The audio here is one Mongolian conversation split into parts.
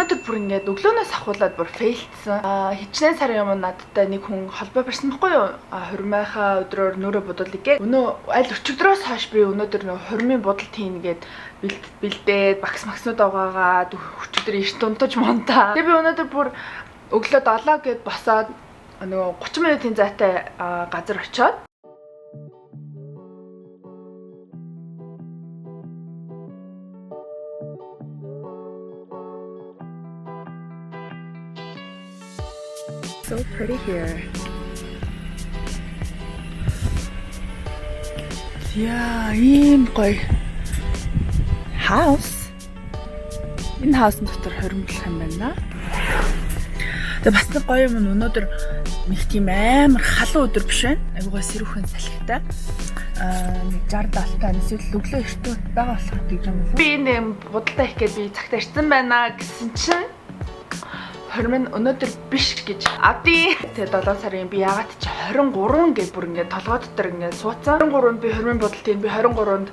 өнөөдөр бүр ингээд өглөөнөөс ахуулаад бүр фейлдсэн. Хичнээн сарын өмнө надтай нэг хүн холбоо барьсан байхгүй юу? Хурмынхаа өдрөөр нүрэ будуулъя гэ. Өнөө аль өчигдрөөс хойш би өнөөдөр нөө хурмын будалт хийн гээд бэлдээд багс макснууд угаагаад өчигдөр иш дунтаж монтаа. Тэгээ би өнөөдөр бүр өглөө 7 гээд босоод нөгөө 30 минутын зайтай газар очиод So pretty here. Yeah, ийм гоё house. Энэ house дотор хоригдлох юм байна. Тэгээ бас нэг гоё юм өнөөдөр нэг тийм амар халуун өдөр биш байна. Айгуугаа сэрүүхэн салхитай. Нэг 60 70 эсвэл өглөө эртөө байгаа болох гэж юм байна. Би энэ будалдаа их гээд би цагтаа ирсэн байна гэсэн чинь хормын өнөөдөр биш гэж ади тэгээ 7 сарын би ягаад чи 23 гэж бүр ингээд толгой дотор ингээд суудсан 23-нд би хормын будалтын би 23-нд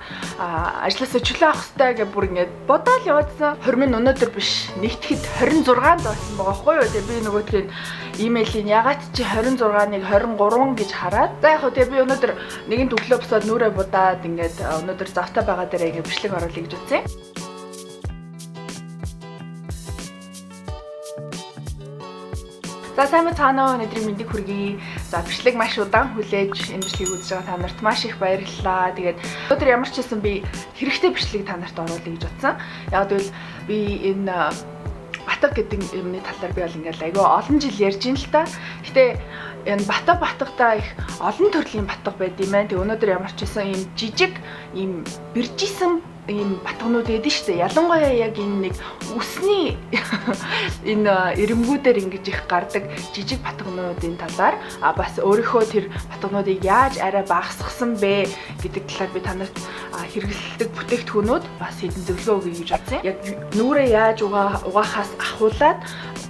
ажлаасаа чөлөө авах хэрэгтэй гэж бүр ингээд бодоод яваадсан. Хормын өнөөдөр биш нэгтгэхэд 26-нд болсон байгаа хгүй юу. Тэгээ би нөгөөдгийн имэйлийн ягаад чи 26-ныг 23 гэж хараад за яг хөө тэгээ би өнөөдөр нэгэн төглөө босоод нүрэ будаад ингээд өнөөдөр завтай байгаа дээрээ ингээд бичлэг оруулъя гэж үзсэн. За сайн байна уу өнөөдрийн мэндийг хүргэе. За бичлэг маш удаан хүлээж энэ бичлэгийг үзэж байгаа та нарт маш их баярлалаа. Тэгээд өнөөдөр ямар ч хэлсэн би хэрэгтэй бичлэг та нарт оруулъя гэж бодсон. Яг гэвэл би энэ батг гэдэг юмны талаар би бол ингээл айгүй олон жил ярьж ин л та. Гэтэ энэ батгтаа их олон төрлийн батг байд юм байна. Тэг өнөөдөр ямар ч хэлсэн ийм жижиг ийм бэржсэн ийм батгнууд гэдэг шүү дээ. Ялангуяа яг энэ нэг үсний энэ ирэмгүүдээр ингэж их гардаг жижиг батгнуудын талаар бас өөрийнхөө тэр батгнуудыг яаж арай багасгасан бэ гэдэг талаар би танарт хэрэглэдэг бүтээгдэхүүнүүд бас хэдэн зөвлөгөө өгье гэж бодсон. Яг нүрээ яаж угаахаас ахуулаад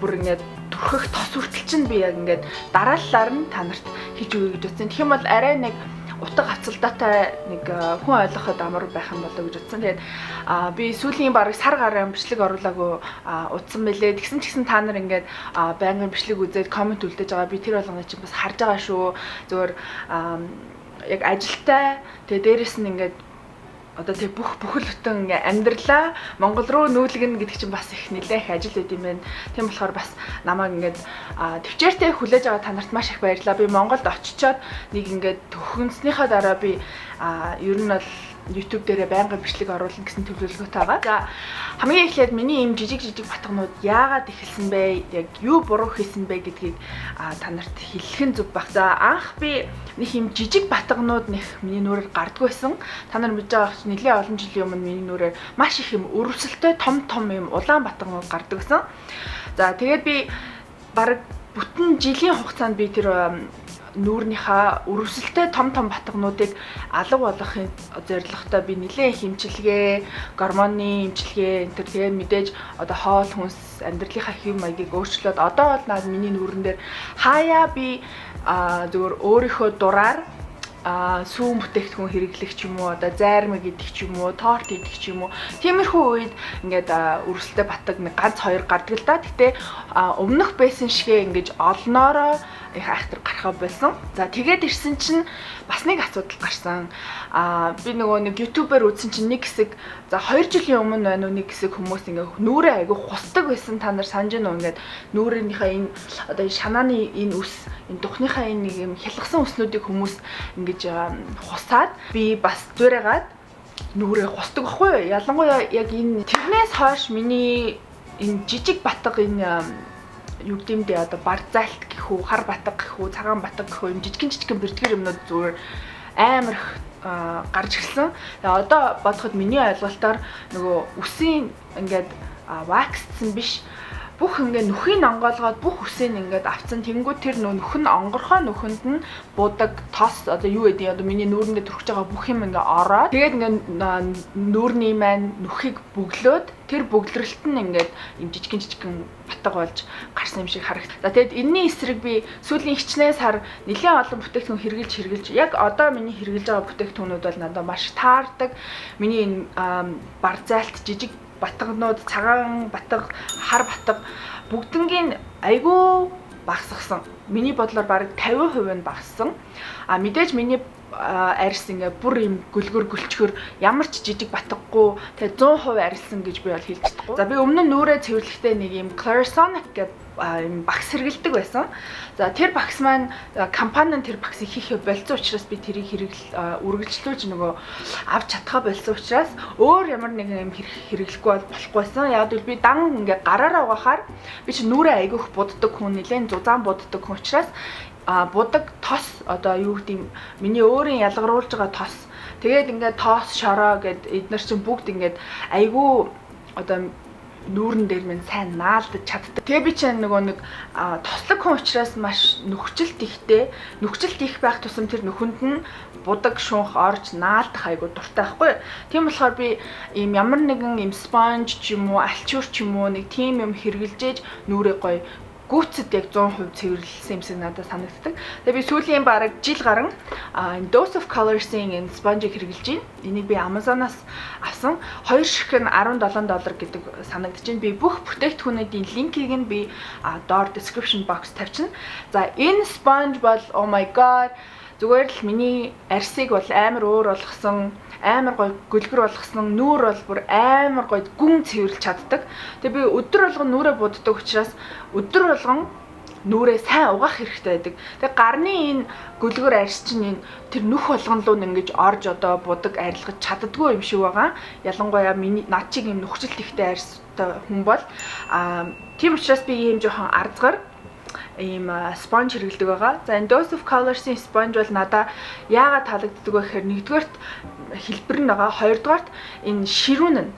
бүр ингэж түрхэх тос хүртэл чинь би яг ингэж дараалалаар нь танарт хийж өгье гэж бодсон. Тэгэх юм бол арай нэг утга хацалдаатай нэг хүн ойлгоход амар байх юм болоо гэж бодсон. Тэгээд би сүүлийн бараг сар гараа бичлэг оруулаагүй утсан мэлээ. Тэгсэн ч гэсэн та нар ингээд байнгын бичлэг үзээд комент үлдээж байгаа. Би тэр болгоны чинь бас харж байгаа шүү. Зөвөр яг ажилтай. Тэгээд дээрэс нь ингээд одоо тэг бүхэл бүтэн амьдралаа Монгол руу нүүлгэн гэдэг чинь бас их нэлээх ажил байд юм байна. Тийм болохоор бас намайг ингээд төвчээртэй хүлээж байгаа та нарт маш их баярлалаа. Би Монголд очичоод нэг ингээд төхөнснийхаа дараа би ер нь бол YouTube дээрээ байнгын бичлэг оруулна гэсэн төлөвлөгөөтэй байгаа. За хамгийн эхлээд миний ийм жижиг батгнууд яагаад эхэлсэн бэ? Яг юу буруу хийсэн бэ гэдгийг та нарт хэлэх нь зөв баг. За анх би нэг ийм жижиг батгнууд нэг миний нүрээр гардггүй байсан. Та нар мэдж байгаа ч нэлээд олон жилийн өмнө миний нүрээр маш их юм өрөвсөлтэй том ийм улаан батгнууд гардаг байсан. За тэгээд би бараг бүтэн жилийн хугацаанд би тэр нүүрнийхаа өрөвсөлтэй том батгнуудыг алга болгохын зорилготой би нэлээд их эмчилгээ, гормоны эмчилгээ энэ төр тэгээ мэдээж одоо хоол хүнс амьдралынхаа хэв маягийг өөрчлөөд одоо бол наад миний нүүрэн дээр хаяа би зөвөр өөрийнхөө дураар сүүн бүтээгдэхүүн хэрэглэх ч юм уу одоо зайрмаг идэх ч юм уу торт идэх ч юм уу тиймэрхүү үед ингээд өрөвсөлтэй батг нэг ганц хоёр гардаг л да. Гэтэ өмнөх байсан шигээ ингэж олноороо их айхтар гарахаа болсон. За тэгээд ирсэн чинь бас нэг асуудал гарсан. Би нөгөө нэг YouTube-аар үзсэн чинь нэг хэсэг за 2 жилийн өмнө байна уу нэг хэсэг хүмүүс ингээ нүрээ айгу хусдаг байсан. Та нар санаж байна уу ингээд нүрийнхээ энэ одоо шанааны энэ үс энэ духныхаа энэ нэг юм хялгсан үснүүдийг хүмүүс ингэж хусаад би бас зураагаад нүрээ хусдаг байхгүй юу? Ялангуяа яг энэ тэрнээс хойш миний энэ жижиг батг энэ юу гэмдээ одоо бар зайлт гэх үү, хар батг гэх үү, цагаан батг гэх үү юм жижигэн бэртгэр юмнууд зүгээр амар их гарч ирсэн. Тэгээ одоо бодоход миний ойлголтоор нөгөө үсийн ингээд ваксцсан биш бүх ингээд нүхийн онгоолгоод бүх үсийг ингээд авцсан. Тэнгүүд тэр нөх нь онгорхоо нүхэнд нь будаг тос одоо юу гэдэг одоо миний нүүрэндээ төрөж байгаа бүх юм ингээд ороод тэгээд ингээд нүүрний маань нүхийг бөглөөд тэр бөглөрөлт нь ингээд юм жижигэн батг болж гарсан юм шиг харагд. За тэгэд энэний эсрэг би сүүлийн хичнээн сар нэлээд олон бүтээгдэхүүн хэрэгжилж яг одоо миний хэрэгжилж байгаа бүтээгдэхүүнүүд бол надад маш таардаг. Миний энэ бар зайлт жижиг батгнууд, цагаан батг, хар батг бүгднгийн айгүй багасгасан. Миний бодлоор бараг 50% нь багассан. Мэдээж миний арьс ингээ бүр юм гөлгөр гөлчгөр ямар ч жижиг батгахгүй тэгээ 100% арилсан гэж би бол хэлж чадахгүй. За би өмнө нь нүрээ цэвэрлэхдээ нэг юм Clarisonic гэдэг юм багс хэрэгэлдэг байсан. За тэр багс маань компани нь тэр багсыг хийх болцсон учраас би тэрийг үргэлжлүүлж нөгөө авч чадхаа болцсон учраас өөр ямар нэгэн юм хэрэглэхгүй болохгүйсэн. Яг л би дан ингээ гараараа угаахаар би чи нүрээ айгүйх буддаг хүн нэлээд зузаан буддаг хүн учраас будаг тос одоо юу гэдэг юм миний өөрийн ялгаруулж байгаа тос тэгээд ингээд тоос шороо гэд эднэр чинь бүгд ингээд айгүй одоо нүүрэн дээр минь сайн наалдаж чаддаг. Тэгээ би чинь нөгөө нэг тослог хүн учраас маш нөхцөлт ихтэй нөхцөлт их байх тусам тэр нөхөнд нь будаг шунх орж наалдах айгүй дуртай байхгүй. Тийм болохоор би ийм ямар нэгэн юм спонж ч юм уу альчуур ч юм уу нэг тийм юм хэрглэжээж нүрээ гоё гүцэд яг 100% цэвэрлсэн юмсыг надад санагддаг. Тэгээ би сүүлийн бараг жил гарan Dose of Colors'ийн энэ спонжийг хэрэглэж байна. Энийг би Amazon-аас авсан. 2 ширхэг нь $17 гэдэг санагдаж байна. Би бүх бүтээгдэхүүнүүдийн линкийг нь би доор description box тавьчихна. За энэ спонж бол oh my god зүгээр л миний арьсыг бол амар өөр болгосон, амар гоё гөлгөр болгосон, нүүр бол бүр амар гоё гүн цэвэрлж чаддаг. Тэгээ би өдөр болгон нүрээ буддаг учраас өдөр болгон нүрээ сайн угаах хэрэгтэй байдаг. Тэгээ гарны энэ гөлгөр арьс чинь тэр нүх болгонлуу ингэж орж одоо будаг арилгаж чаддгүй юм шиг байгаа. Ялангуяа миний над чиг юм нөхцөлт ихтэй арьстай хүн бол тийм учраас би ийм жоохон ардгар ийм спонж хэрэглэдэг байгаа. За энэ Dose of Colors'ийн спонж бол надаа яагаад таалагддаг вэ гэхээр нэгдүгээрт хэлбэр нь байгаа, хоёрдугаарт энэ ширүүн нь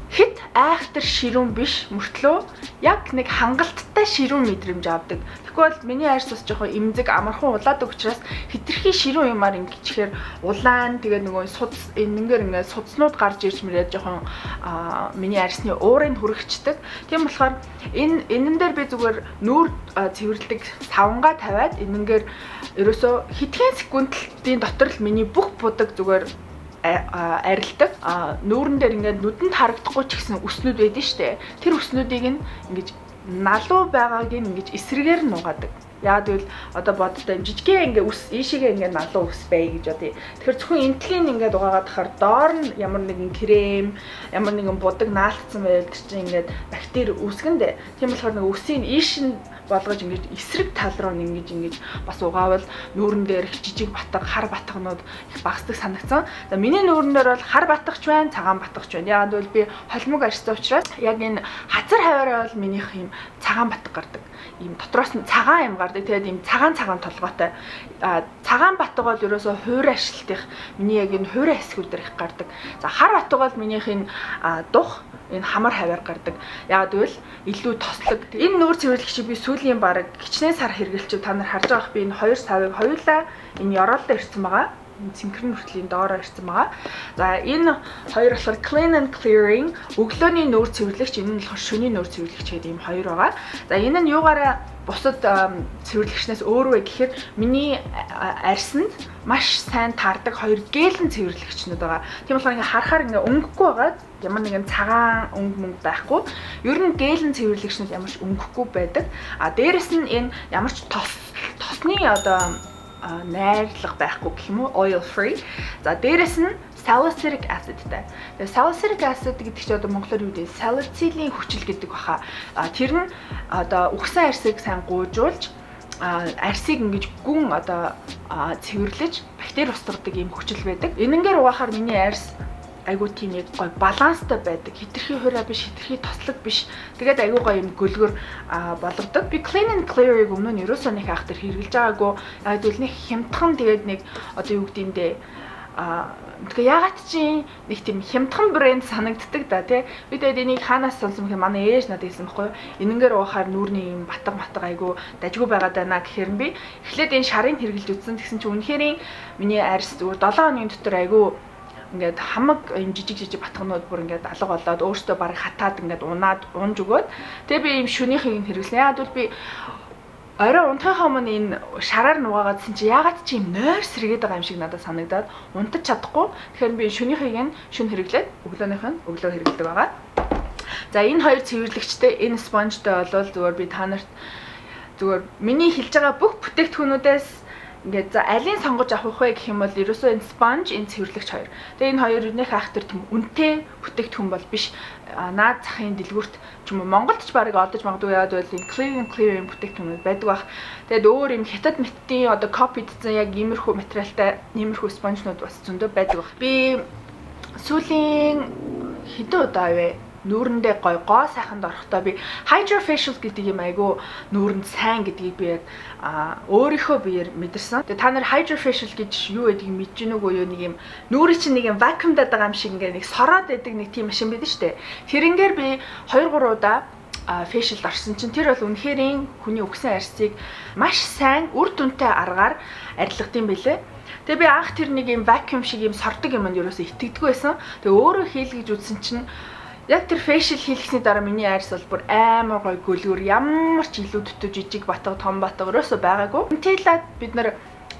хит айхтар ширүүн биш мөртлөө яг нэг хангалттай ширүүн мэдрэмж авдаг. Тэгвэл миний арьс бас жоохон эмзэг амархан улаадаг учраас хитрхи ширүүн юмар ингэчихээр улаан тэгээ нөгөө судас энэнгээр ингээд судснууд гарч ирж мөрөө жоохон миний арьсны уурыг хүрэгчдэг. Тийм болохоор энэн дээр би зүгээр нүүр цэвэрлдэг савнгаа тавиад энэнгээр ерөөсөө хэдхэн секундын дотор л миний бүх будаг зүгээр арилдаг. Нүүрэн дээр ингээд нүдэнд харагдахгүй ч гэсэн үснүүд байдэн штэ. Тэр үснүүдийг ингэж налуу байгааг ингэж эсрэгээр нь угаадаг. Яг тэгвэл одоо боддоо юм жижигхэн ингээ үс ийшээгээ ингээ налуу үс бай гэж бодъё. Тэгэхээр зөвхөн энтлийн ингээ угаагаад тахаар доор нь ямар нэгэн крем, ямар нэгэн будаг наалтсан байвал тэр чинь ингээ бактери үүсгэндэ. Тийм болохоор нэг үсийн ийш нь болгож ингэж эсрэг тал руу ингэж бас угаавал нүүрэн дээр жижиг батг, хар батгнууд их багасдаг санагдсан. За миний нүүрэн дээр бол хар батгч байна, цагаан батгч байна. Яг бол би холимог арьстай учраас яг энэ хазар хаваараа бол минийх юм цагаан батг гардаг. Ийм дотроос нь цагаан юм гардаг. Тэгээд ийм цагаан толгойтой. Цагаан батг бол ерөөсөө хуурай ашлтих миний яг энэ хуурай хэсгүүд дээр их гардаг. За хар батг бол минийх энэ дух энэ хамар хаваар гардаг. Яг тэгвэл илүү тослог. Энэ нүүр цэвэрлэгчийг би сүүлийн бараг гिचнээ сар хэрэглэв. Та нар харж байгаах би энэ 2 савыг хоёулаа энэ ёроолдоо ирсэн байгаа. Цэнхэрэн хүртлийн доороо ирсэн байгаа. За энэ хоёр болохоор Clean and Clearing өглөөний нүүр цэвэрлэгч, энэ нь болохоор шөнийн нүүр цэвэрлэгч гэдэг ийм хоёр байгаа. За энэ нь юугаараа бусад цэвэрлэгчнээс өөр вэ гэхээр миний арьсанд маш сайн таардаг хоёр гелэн цэвэрлэгчнүүд байгаа. Тийм болохоор ингээ харахаар ингээ өнгөхгүй байгаа. Ямар нэгэн цагаан өнгө байхгүй. Ер нь гелэн цэвэрлэгчнүүд ямар ч өнгөхгүй байдаг. Дээрэс нь энэ ямар ч тосны одоо найрлага байхгүй гэх юм уу, oil free. За дээрэс нь salicylic acidтэй. Тэгээ salicylic acid гэдэг чинь одоо монголоор юу гэдэг? Салицилийн хүчил гэдэг баха. Тэр нь одоо үхсэн арьсыг сайн гуйжуулж арьсыг ингэж гүн одоо цэвэрлэж бактери устгадаг юм хүчил байдаг. Энэнгээр угаахаар миний арьс айгуу тийм яг гоё баланстай байдаг. Хитрхи хураа биш, хитрхи тослог биш. Тэгээд айгуу гоё юм гөлгөр болгодог. Би Clean and Clear-ыг өмнө нь ерөөсөө нэг ахтар хэрэглэж байгаагүй. Яг л нэг хямдхан тэгээд нэг одоо юу гэдэндээ тэгээ ягаад чи нэг тийм хямдхан брэнд санагддаг да тий. Би тэгээд энийг хаанаас сонсон гэхээр манай ээж надад хэлсэн байхгүй юу. Энэнгээр уухаар нүүрний юм батг айгуу дажгүй байгаад байна гэхээр би эхлээд энэ шарын хэрэглэж үзсэн. Тэгсэн чинь үнэхээр миний арьс зүгээр 7 хоногийн дотор айгуу ингээд хамаг юм жижиг батгнууд бүр ингээд алга болоод өөртөө барыг хатаад ингээд унж өгөөд тэгээ би юм шөнийхийг хэрэглэсэн. Яг бол би орой унтахаа өмнө энэ шараар нугаагаадсэн чи ягаад чи юм нойр сэргээд байгаа юм шиг надад санагдаад унтаж чадахгүй. Тэгэхээр би шөнийхийг нь шөнө хэрэглээд өглөөнийх нь өглөө хэрэглэдэг байгаа. За энэ хоёр цэвэрлэгчтэй энэ спонжтой бол зүгээр би та нарт зүгээр миний хэлж байгаа бүх бүтээгдэхүүнүүдээс ингээд за алийг сонгож авах вэ гэх юм бол ерөөсөө энэ спонж, энэ цэвэрлэгч хоёр. Тэгээ энэ хоёр нэг хаахтар тийм үнэтэй бүтээгдэхүүн бол биш. Наад захын дэлгүүрт ч юм уу Монголд ч барыг одож магадгүй яад бол энэ clear бүтээгдэхүүнүүд байдаг бах. Тэгээд өөр юм хятад мэтийн одоо копидсэн яг иймэрхүү материалтай иймэрхүү спонжнууд бас зөндөө байдаг бах. Би сүүлийн хэдэн удаа вэ? Нүүрэндээ гоо сайханд орохдоо би HydraFacial гэдэг юм айгу нүүрэнд сайн гэдгийг би яг өөрийнхөө биеэр мэдэрсэн. Тэгээ та нар HydraFacial гэж юу гэдгийг мэдэж гэнэ үгүй юу, нэг юм нүүрийн чинь нэг юм вакуумдаад байгаа юм шиг ингээ нэг сороод байдаг нэг тийм машин байдаг шүү дээ. Тэрнгээр би 2-3 удаа фэшиалд орсон чинь тэр бол үнэхээр хүний өгсөн арьсыг маш сайн үр дүнтэй аргаар арилгадаг юм билээ. Тэгээ би анх тэр нэг юм вакуум шиг юм сордог юмд ерөөсөө итгэдэггүй байсан. Тэгээ өөрөө хийлгэж үзсэн чинь яг тэр фэшиал хийлгэсний дараа миний арьс бол бүр амар гой гөлгөр, ямар ч илүү төтөж жижиг батга том батга өрөөсөө байгаагүй. Карантинлаад бид нар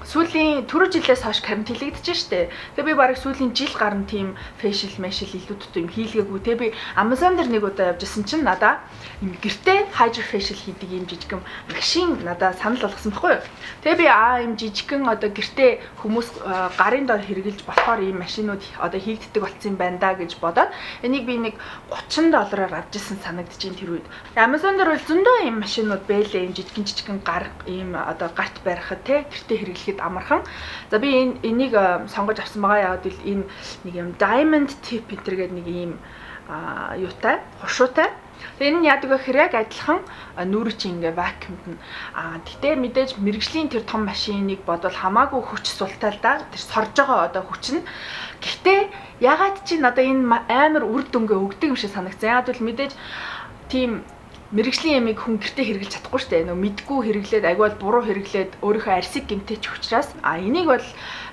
сүүлийн түрүү жилээс хойш карантинлэгдэж штэ. Тэгээ би бараг сүүлийн жил гарна тийм фэшиал илүү төтөө юм хийлгээгүй. Тэгээ би Amazon дээр нэг удаа явжсэн чинь надаа юм гэртээ HydraFacial хийдэг юм жижигэн машин надаа санал болгосон байхгүй юу. Тэгээ би юм жижигэн одоо гэртээ хүмүүс гарын дор хэрглэж болохоор ийм машинууд одоо хийгддэг болсон юм байна да гэж бодоод энийг би нэг $30-аар авчихсан санагдаж байна тэр үед. Amazon дээр бол зөндөө ийм машинууд байлээ, ийм жижигэн гар ийм одоо гарт барихад те гэртээ хэрэглэхэд амархан. За би энийг сонгож авсан байгаа. Яг л энэ нэг юм diamond tip энэ гэдэг нэг ийм юутай, хушуутай. Тэгээ энэ нь яадаг вэ гэхээр яг адилхан нүүрийн чинь ингээ вакуумд нь гэтээ мэдээж мэрэгжлийн тэр том машиныг бодвол хамаагүй хүч султай л да. Тэр сорж байгаа одоо хүч нь. Гэхдээ ягаад чи надаа энэ амар үр дүнгээ өгдөг юм шиг санагдсан. Яг л мэдээж тийм мэрэгжлийн ямиг хүн гэртээ хэрэглэж чадахгүй шүү дээ. Нөө мэдгүй хэрэглээд агүй бол буруу хэрэглээд өөрийнхөө арьсыг гэмтэж учраас энийг бол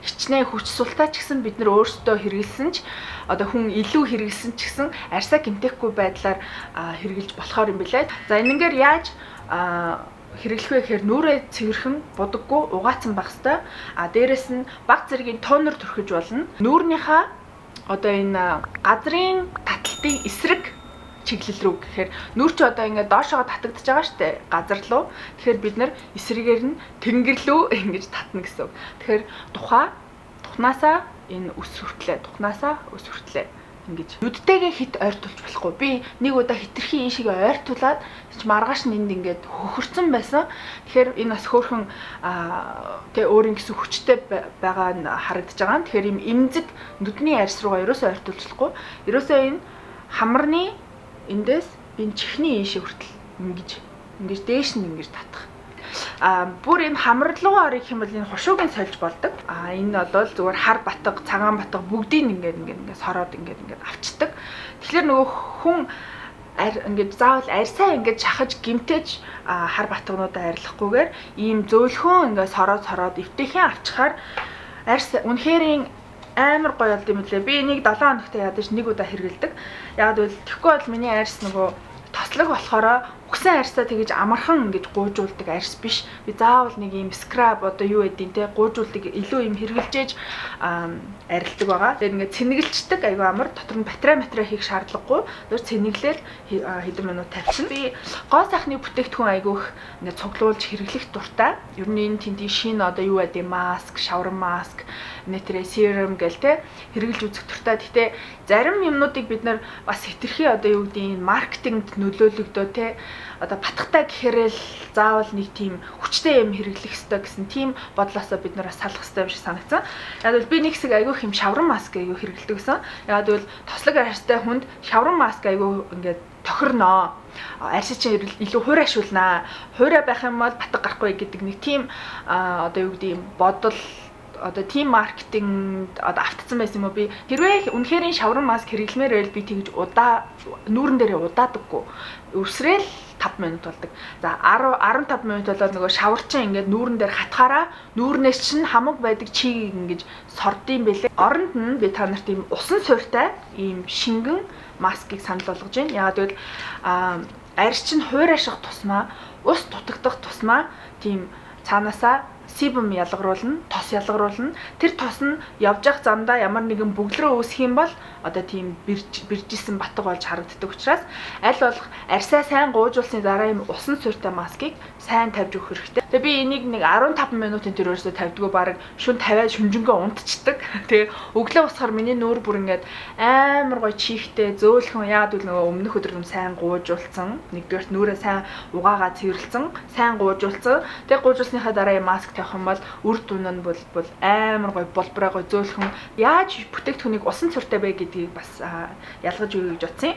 хичнээн хүч султаа ч гэсэн бид нар өөрсдөө хэрэглэсэн ч одоо хүн илүү хэрэглэсэн ч гэсэн арьсаа гэмтэхгүй байдлаар хэрэглэж болохоор юм билээ. За энэнгээр яаж хэрэглэх вэ гэхээр нүрээ цэвэрхэн будаггүй угаацсан байх хэвээр. Дээрэс нь баг зэргийн тонер төрхөж болно. Нүүрнийхээ одоо энэ газрын таталтын эсрэг чиглэл рүү гэхээр нүүр чи одоо ингээд доошоо татагдж байгаа штэ газар руу. Тэгэхээр бид нар эсрэгээр нь тэнгэр лүү ингэж татна гэсэн үг. Тэгэхээр тухнаасаа энэ өс хүртлээ ингэж нүдтэйгээ хит ойртуулж болохгүй. Би нэг удаа хитрхийн шиг ойртуулаад маргааш нь энд ингээд хөхөрцөн байсан. Тэгэхээр энэ бас хөөхөн тэгээ өөрийн гэсэн хүчтэй байгаа нь харагдаж байгаа. Тэгэхээр юм эмзэг нүдний арьс руугаа ерөөсөө ойртуулж болохгүй. Ерөөсөө энэ хамарны эндээс би чихний ийшээ хүртэл ингэж дээш нь ингэж татах. Бүр энэ хамар руу орох юм бол энэ хушуугийн сольж болдог. Энэ бол зүгээр хар батга, цагаан батга бүгдийг ингээд сороод ингээд авчдаг. Тэгэхээр нөгөө хүн ингээд заавал арьсаа ингээд шахаж гимтэж хар батгнуудаа арилгахгүйгээр ийм зөөлхөн ингээд сороод эвтэйхэн авчихаар арьс үнэхээр амар гоё болд юм лээ. Би энийг 7 хоногт ядаж нэг удаа хэрэгэлдэг. Яг бол тэгэхгүй бол миний арьс нөгөө тослог болохоор угсан арьсаа тэгэж амархан ингэж гуйжуулдаг арьс биш. Би заавал нэг юм скраб одоо юу гэдیں те гуйжуулдаг илүү юм хэрэгжилж арилдаг байгаа. Тэгээд ингээд цэнэгэлждэг айгүй амар дотор нь батарей хийх шаардлагагүй. Зөв цэнэглэл хэдэн минут тавьчихна. Би гоо сайхны бүтээгдэхүүн айгүйх ингээд цуглуулж хэрэглэх дуртай. Ер нь энэ тентийн шин одоо юу гэдэг маск, шавар маск, нэтрэ серум гэл те хэрэглэж үзэх дуртай. Гэтэ зарим юмнуудыг бид нар бас хитрхи одоо юу гэдэг маркетингд нөлөөлөгдөө те одоо батгтай гэхээрэл заавал нэг тийм хүчтэй юм хэрэглэх ёстой гэсэн тийм бодлоосоо бид нараас салах ёстой юм шиг санагдсан. Яг бол би нэг хэсэг айгүй юм шаврын маск айгүй хэрэглэдэг гэсэн. Яг бол тослог арьстай хүнд шаврын маск айгүй ингээд тохирноо. Арьс чинь илүү хуурайшуулнаа. Хуурай байх юм бол батг гарахгүй гэдэг нэг тийм одоо юу гэдэг юм бодол одоо team маркетингд одоо автцсан байсан юм уу би хэрвээ үнэхээр шаврын маск хэрэглэмээр байл би тэгж удаа нүүрэн дээрээ удаадаггүй өрсрэл 5 минут болдог. За 15 минут болоод нөгөө шаварчин ингээд нүүрэн дээр хатгаараа нүүрнээс чинь хамаг байдаг чийг ингэж сордсон бэлээ. Оронд нь би та нарт ийм усан суурьтай ийм шингэн маскыг санал болгож байна. Яагаад гэвэл арьс чинь хуурайших тусмаа ус дутагдах тусмаа тийм цаанаасаа себум ялгаруулна, тос ялгаруулна. Тэр тос нь явж явах замдаа ямар нэгэн бөглөрөө үүсэх юм бол одоо тийм биржижсэн батг болж харагддаг учраас аль болох арьсаа сайн гуйжуулсны дараа юм усан цуртай маскыг сайн тавьж өгөх хэрэгтэй. Тэгээ би энийг нэг 15 минутын тэр өөрөөсөө тавьдггүй баг шүн 50 шүнжэнгөө унтчихдаг. Тэгээ өглөө усахаар миний нүүр бүр ингээд амар гоё чихтэй зөөлхөн яагаад гэвэл нөгөө өмнөх өдөр юм сайн гуйжуулсан. Нэгдүгээрт нүрээ сайн угаагаа цэвэрлсэн, сайн гуйжуулсан. Тэгээ гуйжуулсныхаа дараа юм маск тавих юм бол үр дүн нь бол амар гоё болбороо гоё зөөлхөн яаж бүтээгдэхүүнийг усан цуртай бэ гэдгийг бас ялгаж өгье гэж бодсон.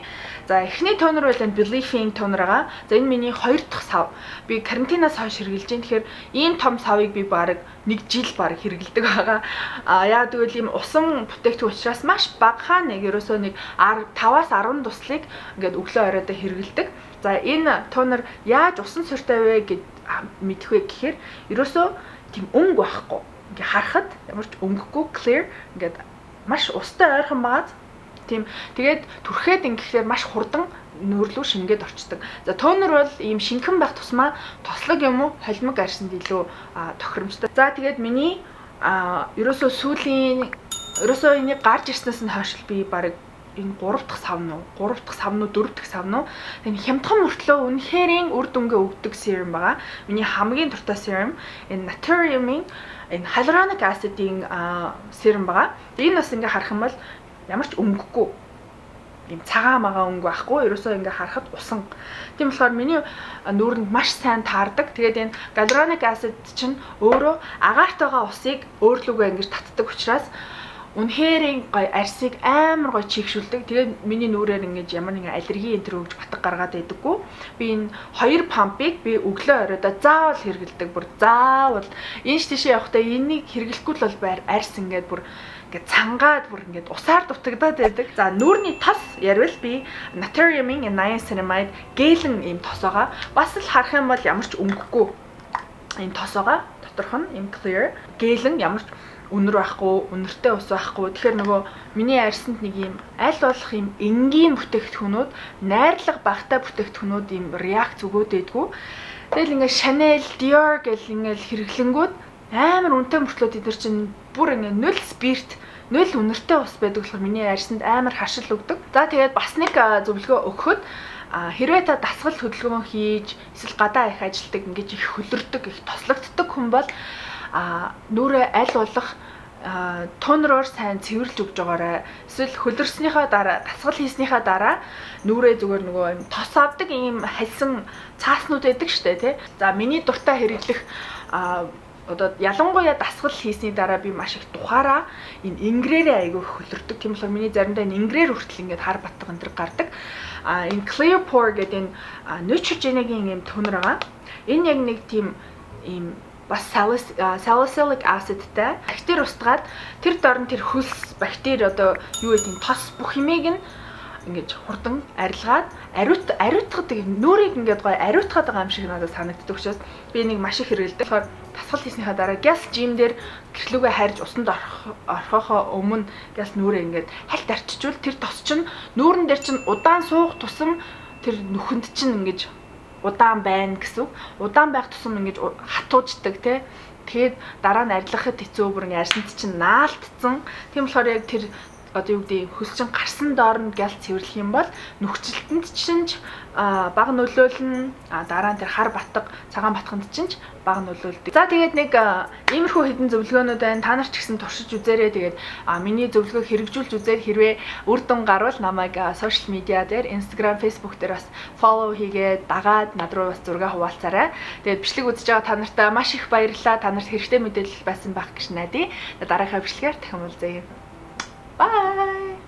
За эхний тонер бол энэ Believing тонер байгаа. За энэ миний 2 дахь сав. Би карантинаас хойш хэрэгжилж байна. Тэгэхээр ийм том савыг би баг 1 жил баг хэрэгэлдэг байгаа. Яагаад гэвэл ийм усан бүтээгдэхүүн учраас маш багахан нэг ерөөсөө нэг 5-аас 10 туслыг ингээд өглөө оройдоо хэрэгэлдэг. За энэ тонер яаж усан цуртай вэ гэд мэдэх вэ гэхээр ерөөсөө тийм өнгө байхгүй. Ингээ харахад ямар ч өнгөгүй clear ингээд маш устай ойрхон байгаа. Тийм тэгээд түрхээд ингэхээр маш хурдан нүүрлүү шингээд орчдөг. За тонер бол ийм шинхэн байх тусмаа тослог юм уу холимог арьсанд илүү тохиромжтой. За тэгээд миний ерөөсөө энийг гарч ирснээс нь хойш би баг энэ 3 дахь сав нь 4 дахь сав нь энэ хямдхан мөртлөө үнэхэрийн үр дүнгээ өгдөг серум байгаа. Миний хамгийн дуртай серум энэ Naturium-ийн энэ hyaluronic acid-ийн серум байгаа. Энэ бас ингээ харах юм бол ямар ч өнгөгүй ийм цагаан магаа өнгө байхгүй. Ерөөсөө ингээ харахад усан. Тийм болохоор миний нүүрэнд маш сайн таардаг. Тэгээд энэ hyaluronic acid чинь өөрөө агаартайгаа усыг өөрлөгөө ингэж татдаг учраас үнэхээр гоё арьсыг амар гоё чигшүүлдэг. Тэгээд миний нүрээр ингэж ямар нэгэн аллерги энэ төр өгж батг гаргаад байдаггүй. Би энэ 2 пампыг би өглөө оройдоо заавал хэрэгэлдэг. Бүр заавал энэ тийшээ явахдаа энийг хэрэглэхгүй л бол арьс ингээд бүр ингээд цангаад бүр ингээд усаар дутагдаад байдаг. За нүүрний тос ярил би Naturium-ийн niacinamide гелэн ийм тос байгаа. Бас л харах юм бол ямар ч өнгөгүй ийм тос байгаа. Доторх нь ийм clear гелэн ямар ч үнэр байхгүй, үнэртэй ус байхгүй. Тэгэхээр нөгөө миний арьсанд нэг юм аль болох юм энгийн бүтээгдэхүүнүүд, найрлага багтай бүтээгдэхүүнүүд юм реакц өгөөд байдгүй. Тэгэл ингээд Chanel, Dior гэл ингээд хэрэглэнгүүд амар үнэтэй мөртлөө тэд нар чинь бүр ингээд 0 спирт, 0 үнэртэй ус байдаг болохоор миний арьсанд амар харшил өгдөг. За тэгээд бас нэг зөвлөгөө өгөхөд хэрвээ та дасгал хөдөлгөөн хийж эсвэл гадаа их ажилтдаг ингэж их хөлөрдөг, их тослогддог хүн бол нүрээ аль болох тонероор сайн цэвэрлж өгж байгаарай. Эсвэл хөлөрснийхаа дараа, дасгал хийснийхаа дараа нүрээ зүгээр нөгөө юм тос авдаг ийм хальсан цааснууд байдаг штэ тий. За миний дуртай хэрэглэх одоо ялангуяа дасгал хийсний дараа би маш их тухаараа энэ ингрээрээ айгүй хөлөрдөг. Тийм болохоор миний заримдаа энэ ингрээр хүртэл ингээд хар батг энэ төр гардаг. Энэ Clear Pore гэдэг энэ Neutrogenaгийн юм тонер байгаа. Энэ яг нэг тийм ийм бас salicylic acidтэй бактери устгаад тэр дорн тэр хөлс бактери одоо юу гэдэг нь тос бүх юмыг нь ингэж хурдан арилгаад ариутгад нүрийг ингээд гоё ариутгаад байгаа юм шиг надад санагддаг учраас би энийг маш их хэрэглэдэг. Тэгэхээр дасгал хийснийхаа дараа гяс жим дээр гэрлүүгээ хайрж усанд орохоо өмнө гяс нүрээ ингээд хальт арчижвал тэр тос чинь нүүрэн дээр чинь удаан суух тусам тэр нүхэнд чинь ингэж удаан байна гэсэн. Удаан байх тусам ингэж хатууждаг тий. Тэгээд дараа нь арилгахад хэцүү бүр ингэ арьсанд чинь наалтцсан. Тийм болохоор яг тэр одоо юу гэдэг хөлчин гарсан доорн гял цэвэрлэх юм бол нөхцөлтөнд чинь бага нөлөөлнө. Дараа нь тэр хар батг, цагаан батханд чинь бага нөлөөлдөг. За тэгээд нэг иймэрхүү хэдэн зөвлөгөөнүүд байна. Та нар ч гэсэн туршиж үзээрэй. Тэгээд миний зөвлөгөөг хэрэгжүүлж үзээр хэрвээ үр дүн гарвал намайг сошиал медиа дээр Instagram, Facebook дээр бас follow хийгээд дагаад над руу бас зураг хуваалцаарай. Тэгээд бичлэг үзэж байгаа та нартай маш их баярлалаа. Та нарт хэрэгтэй мэдээлэл байсан байх гэж найдаа. Дараагийн бичлэгээр дахин уулзъя. Bye!